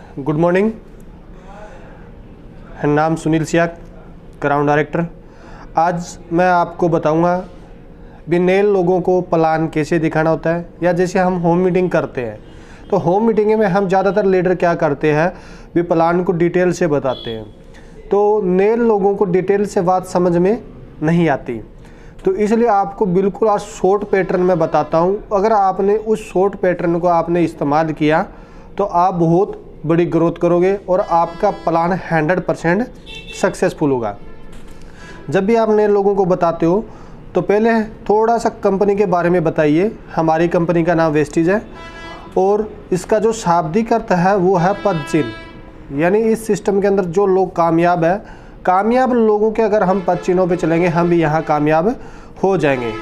Good morning. नाम Sunil सियाक, crown director. आज मैं आपको बताऊंगा भी नए लोगों को प्लान कैसे दिखाना होता है, या जैसे हम होम मीटिंग करते हैं तो होम मीटिंग में हम ज़्यादातर लीडर क्या करते हैं भी प्लान को डिटेल से बताते हैं, तो नए लोगों को डिटेल से बात समझ में नहीं आती। तो इसलिए आपको बिल्कुल आज शॉर्ट पैटर्न में बताता हूँ। अगर आपने उस शॉर्ट पैटर्न को आपने इस्तेमाल किया तो आप बहुत बड़ी ग्रोथ करोगे और आपका प्लान 100% सक्सेसफुल होगा। जब भी आप नए लोगों को बताते हो तो पहले थोड़ा सा कंपनी के बारे में बताइए। हमारी कंपनी का नाम वेस्टीज है और इसका जो शाब्दिक अर्थ है वो है पद चिन्ह, यानी इस सिस्टम के अंदर जो लोग कामयाब है, कामयाब लोगों के अगर हम पद चिन्हों पे चलेंगे हम भी यहाँ कामयाब हो जाएंगे।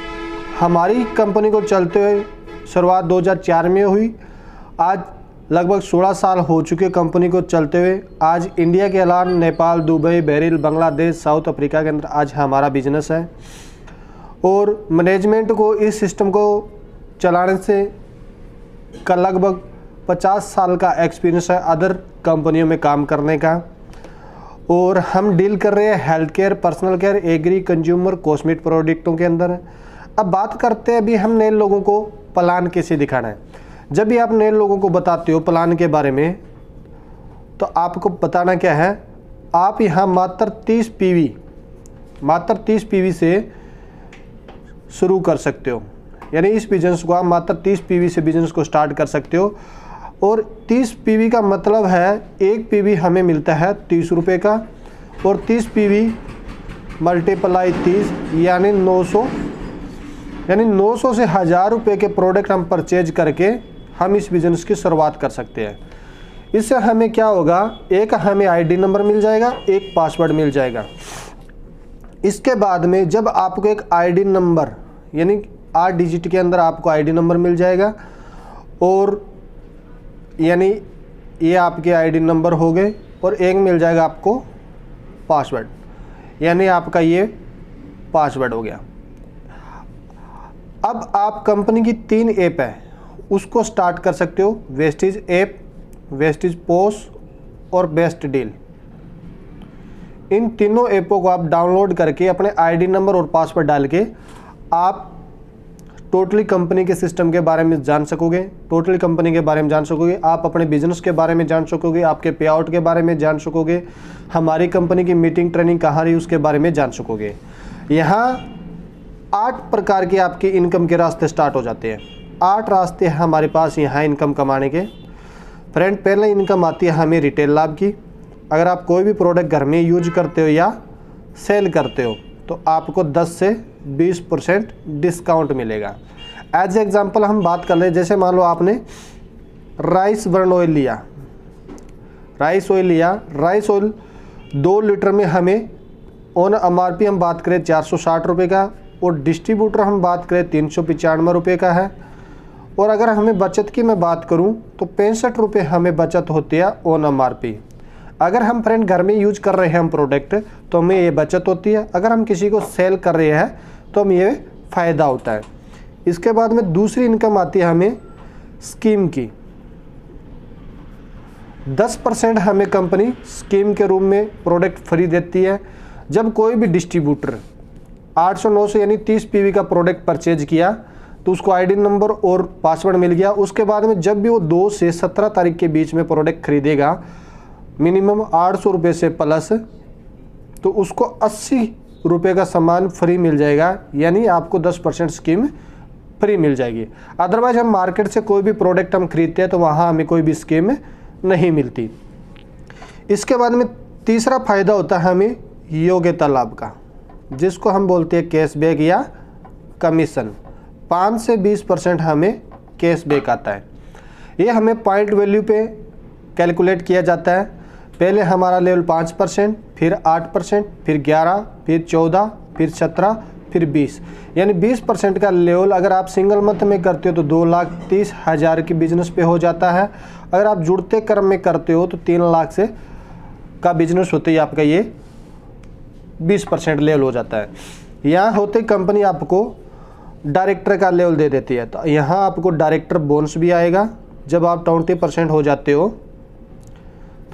हमारी कंपनी को चलते हुए शुरुआत 2004 में हुई। आज लगभग 16 साल हो चुके कंपनी को चलते हुए। आज इंडिया के अलावा Nepal, Dubai, Bahrain, Bangladesh, south Africa के अंदर आज हमारा बिजनेस है और मैनेजमेंट को इस सिस्टम को चलाने से का लगभग 50 साल का एक्सपीरियंस है अदर कंपनियों में काम करने का। और हम डील कर रहे हैं health care, personal care, agri, consumer, cosmetic प्रोडक्टों के अंदर। अब बात करते हैं अभी हम नए लोगों को प्लान कैसे दिखाना है। जब भी आप नए लोगों को बताते हो प्लान के बारे में तो आपको बताना क्या है, आप यहाँ मात्र 30 पीवी से शुरू कर सकते हो। यानी इस बिजनेस को आप मात्र 30 पीवी से बिजनेस को स्टार्ट कर सकते हो। और 30 पीवी का मतलब है एक पीवी हमें मिलता है 30 रुपये का, और 30 पीवी मल्टीप्लाई 30 यानी 900, यानी 900 से 1000 रुपये के प्रोडक्ट हम परचेज करके हम इस बिज़नेस की शुरुआत कर सकते हैं। इससे हमें क्या होगा, एक हमें आईडी नंबर मिल जाएगा, एक पासवर्ड मिल जाएगा। इसके बाद में जब आपको एक आईडी नंबर यानी 8 डिजिट के अंदर आपको आईडी नंबर मिल जाएगा, और यानी ये आपके आईडी नंबर हो गए, और एक मिल जाएगा आपको पासवर्ड, यानी आपका ये पासवर्ड हो गया। अब आप कंपनी की 3 ऐप है उसको स्टार्ट कर सकते हो। वेस्टीज ऐप, वेस्टीज पोस और बेस्ट डील। इन तीनों ऐपों को आप डाउनलोड करके अपने आईडी नंबर और पासवर्ड डाल के आप टोटली कंपनी के सिस्टम के बारे में जान सकोगे, टोटली कंपनी के बारे में जान सकोगे, आप अपने बिजनेस के बारे में जान सकोगे, आपके पे आउट के बारे में जान सकोगे, हमारी कंपनी की मीटिंग ट्रेनिंग कहाँ रही उसके बारे में जान सकोगे। यहाँ 8 प्रकार के आपके इनकम के रास्ते स्टार्ट हो जाते हैं। 8 रास्ते हैं हमारे पास यहाँ इनकम कमाने के। फ्रेंड, पहले इनकम आती है हमें रिटेल लाभ की। अगर आप कोई भी प्रोडक्ट घर में यूज करते हो या सेल करते हो तो आपको 10 से 20% डिस्काउंट मिलेगा। एज एग्जाम्पल हम बात कर ले, जैसे मान लो आपने राइस बर्न ऑयल लिया, राइस ऑयल 2 लीटर में हमें ऑन एमआरपी हम बात करें 460 रुपये का, और डिस्ट्रीब्यूटर हम बात करें 395 रुपये का है। और अगर हमें बचत की मैं बात करूं तो 65 रुपये हमें बचत होती है ऑन एमआरपी। अगर हम फ्रेंड घर में यूज कर रहे हैं हम प्रोडक्ट तो हमें ये बचत होती है, अगर हम किसी को सेल कर रहे हैं तो हमें ये फ़ायदा होता है। इसके बाद में दूसरी इनकम आती है हमें स्कीम की। 10% हमें कंपनी स्कीम के रूप में प्रोडक्ट फ्री देती है। जब कोई भी डिस्ट्रीब्यूटर 800-900 यानी 30 पीवी का प्रोडक्ट परचेज किया तो उसको आईडी नंबर और पासवर्ड मिल गया। उसके बाद में जब भी वो 2 से 17 तारीख के बीच में प्रोडक्ट खरीदेगा मिनिमम 800 रुपये से प्लस, तो उसको 80 रुपये का सामान फ्री मिल जाएगा, यानी आपको 10% स्कीम फ्री मिल जाएगी। अदरवाइज हम मार्केट से कोई भी प्रोडक्ट हम खरीदते हैं तो वहाँ हमें कोई भी स्कीम नहीं मिलती। इसके बाद में तीसरा फ़ायदा होता है हमें योग्यता लाभ का, जिसको हम बोलते हैं कैशबैक या कमीशन। 5 से 20% हमें कैशबैक आता है। ये हमें पॉइंट वैल्यू पे कैलकुलेट किया जाता है। पहले हमारा लेवल 5%, फिर 8%, फिर 11, फिर 14, फिर 17, फिर 20, यानी 20% का लेवल अगर आप सिंगल मंथ में करते हो तो 2,30,000 की बिजनेस पे हो जाता है। अगर आप जुड़ते क्रम में करते हो तो 3 लाख से का बिजनेस होते ही आपका ये 20% लेवल हो जाता है। यहाँ होते कंपनी आपको डायरेक्टर का लेवल दे देती है, तो यहाँ आपको डायरेक्टर बोनस भी आएगा। जब आप 20% हो जाते हो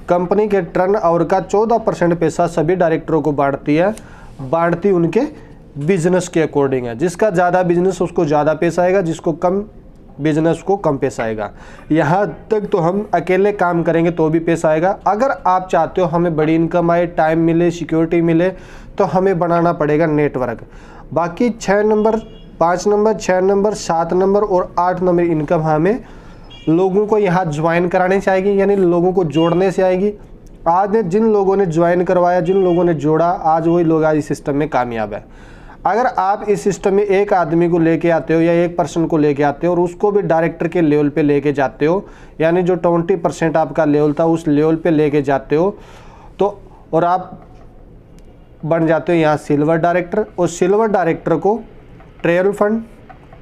कंपनी के टर्नओवर का 14% पैसा सभी डायरेक्टरों को बांटती है, बांटती उनके बिजनेस के अकॉर्डिंग है। जिसका ज़्यादा बिजनेस उसको ज़्यादा पैसा आएगा, जिसको कम बिजनेस को कम पैसा आएगा। यहाँ तक तो हम अकेले काम करेंगे तो भी पैसा आएगा। अगर आप चाहते हो हमें बड़ी इनकम आए, टाइम मिले, सिक्योरिटी मिले, तो हमें बनाना पड़ेगा नेटवर्क। बाकी 6 नंबर, 5 नंबर, 6 नंबर, 7 नंबर और 8 नंबर इनकम हमें लोगों को यहाँ ज्वाइन कराने से आएगी, यानी लोगों को जोड़ने से आएगी। आज जिन लोगों ने ज्वाइन करवाया, जिन लोगों ने जोड़ा, आज वही लोग आज इस सिस्टम में कामयाब है। अगर आप इस सिस्टम में एक आदमी को लेके आते हो या एक पर्सन को लेके आते हो और उसको भी डायरेक्टर के लेवल पे लेके जाते हो, यानी जो 20% आपका लेवल था उस लेवल पे लेके जाते हो, तो और आप बन जाते हो यहाँ सिल्वर डायरेक्टर। और सिल्वर डायरेक्टर को ट्रेवल फंड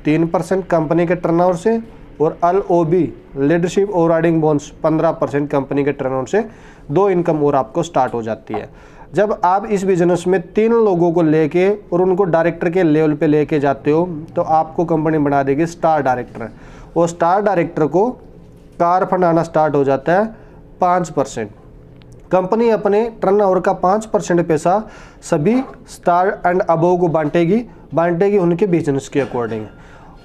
3% कंपनी के टर्नओवर से और LOB leadership overriding bonus 15% company के टर्नओवर से 2 इनकम और आपको स्टार्ट हो जाती है। जब आप इस बिजनेस में 3 लोगों को लेके और उनको डायरेक्टर के लेवल पे लेके जाते हो तो आपको कंपनी बना देगी स्टार डायरेक्टर। और स्टार डायरेक्टर को कार फंड आना स्टार्ट हो जाता है 5%। कंपनी अपने टर्नओवर का 5% पैसा सभी स्टार एंड अबोव को बांटेगी उनके बिजनेस के अकॉर्डिंग।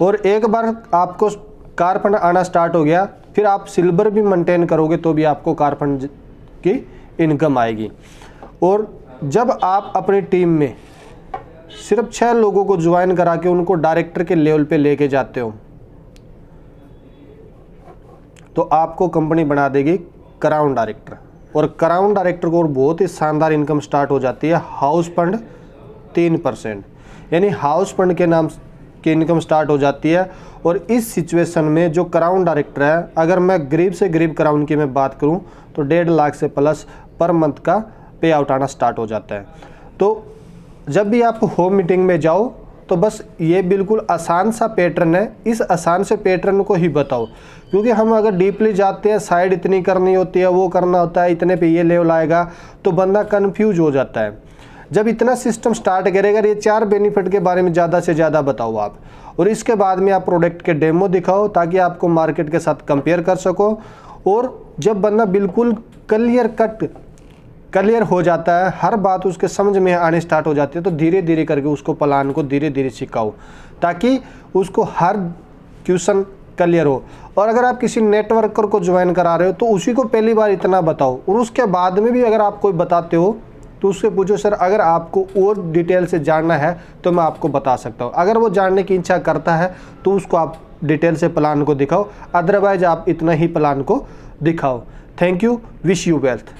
और एक बार आपको कार फंड आना स्टार्ट हो गया, फिर आप सिल्वर भी मेंटेन करोगे तो भी आपको कार फंड की इनकम आएगी। और जब आप अपनी टीम में सिर्फ 6 लोगों को ज्वाइन करा के उनको डायरेक्टर के लेवल पे लेके जाते हो तो आपको कंपनी बना देगी क्राउन डायरेक्टर। और क्राउन डायरेक्टर को और बहुत ही शानदार इनकम स्टार्ट हो जाती है हाउस फंड 3%, यानी हाउस फंड के नाम की इनकम स्टार्ट हो जाती है। और इस सिचुएशन में जो क्राउन डायरेक्टर है, अगर मैं गरीब से गरीब क्राउन की मैं बात करूं तो 1.5 लाख से प्लस पर मंथ का पे आउट आना स्टार्ट हो जाता है। तो जब भी आप होम मीटिंग में जाओ तो बस ये बिल्कुल आसान सा पैटर्न है, इस आसान से पैटर्न को ही बताओ। क्योंकि हम अगर डीपली जाते हैं, साइड इतनी करनी होती है, वो करना होता है, इतने पे ये लेवल आएगा, तो बंदा कन्फ्यूज हो जाता है। जब इतना सिस्टम स्टार्ट करेगा, ये 4 बेनिफिट के बारे में ज़्यादा से ज़्यादा बताओ आप, और इसके बाद में आप प्रोडक्ट के डेमो दिखाओ ताकि आपको मार्केट के साथ कंपेयर कर सको। और जब बंदा बिल्कुल क्लियर हो जाता है, हर बात उसके समझ में आने स्टार्ट हो जाती है, तो धीरे धीरे करके उसको प्लान को धीरे धीरे सिखाओ ताकि उसको हर क्वेश्चन क्लियर हो। और अगर आप किसी नेटवर्कर को ज्वाइन करा रहे हो तो उसी को पहली बार इतना बताओ, और उसके बाद में भी अगर आप कोई बताते हो तो उससे पूछो सर अगर आपको और डिटेल से जानना है तो मैं आपको बता सकता हूँ। अगर वो जानने की इच्छा करता है तो उसको आप डिटेल से प्लान को दिखाओ, अदरवाइज आप इतना ही प्लान को दिखाओ। Thank you, wish you wealth.